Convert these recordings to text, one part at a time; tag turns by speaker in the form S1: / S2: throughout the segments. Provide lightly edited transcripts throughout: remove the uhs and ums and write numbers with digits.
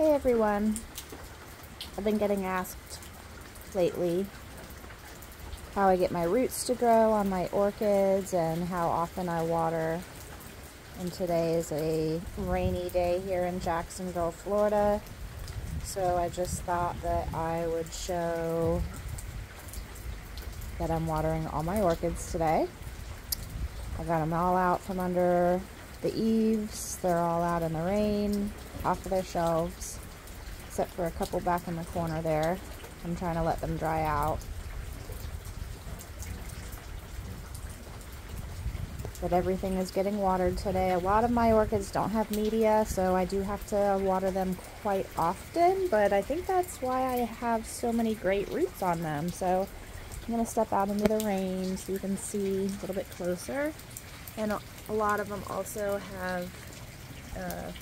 S1: Hey everyone, I've been getting asked lately how I get my roots to grow on my orchids and how often I water. And today is a rainy day here in Jacksonville, Florida, so I just thought that I would show that I'm watering all my orchids today. I got them all out from under the eaves. They're all out in the rain, off of their shelves, except for a couple back in the corner there. I'm trying to let them dry out. But everything is getting watered today. A lot of my orchids don't have media, so I do have to water them quite often, but I think that's why I have so many great roots on them. So I'm going to step out into the rain so you can see a little bit closer. And a lot of them also have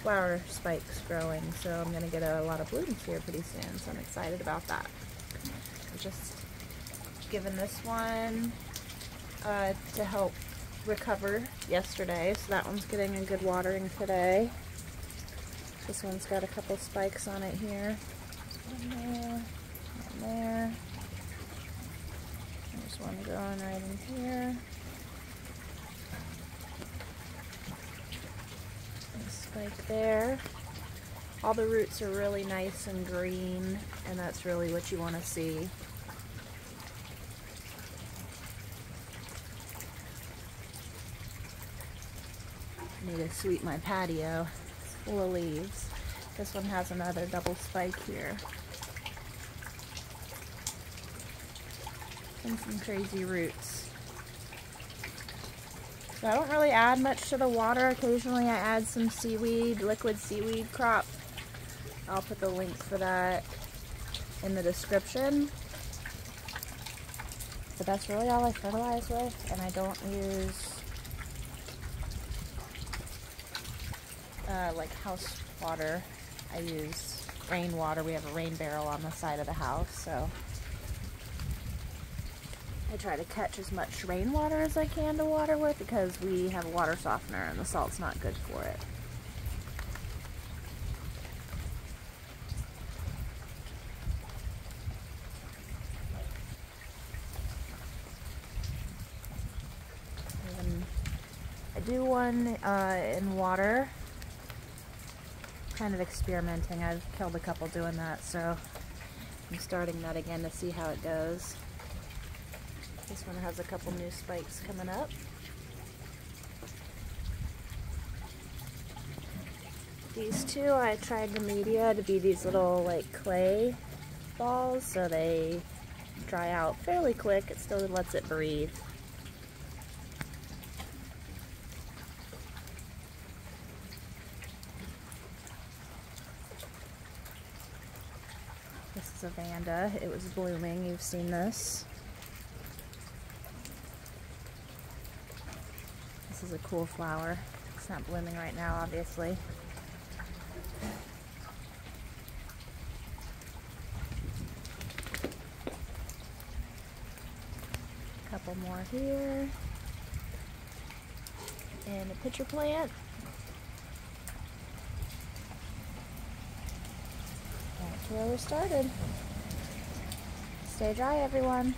S1: flower spikes growing, so I'm going to get a lot of blooms here pretty soon, so I'm excited about that. I've just given this one to help recover yesterday, so that one's getting a good watering today. This one's got a couple spikes on it here. One there, one there. There's one growing right in here. Spike there. All the roots are really nice and green, and that's really what you want to see. I need to sweep my patio. It's full of leaves. This one has another double spike here. And some crazy roots. So I don't really add much to the water. Occasionally I add some seaweed, liquid seaweed crop. I'll put the link for that in the description. But that's really all I fertilize with, and I don't use like house water. I use rainwater. We have a rain barrel on the side of the house, so I try to catch as much rainwater as I can to water with because we have a water softener and the salt's not good for it. And I do one in water, kind of experimenting. I've killed a couple doing that, so I'm starting that again to see how it goes. This one has a couple new spikes coming up. These two, I tried the media to be these little like clay balls, so they dry out fairly quick. It still lets it breathe. This is a Vanda. It was blooming. You've seen this. This is a cool flower. It's not blooming right now, obviously. A couple more here. And a pitcher plant. That's where we started. Stay dry, everyone.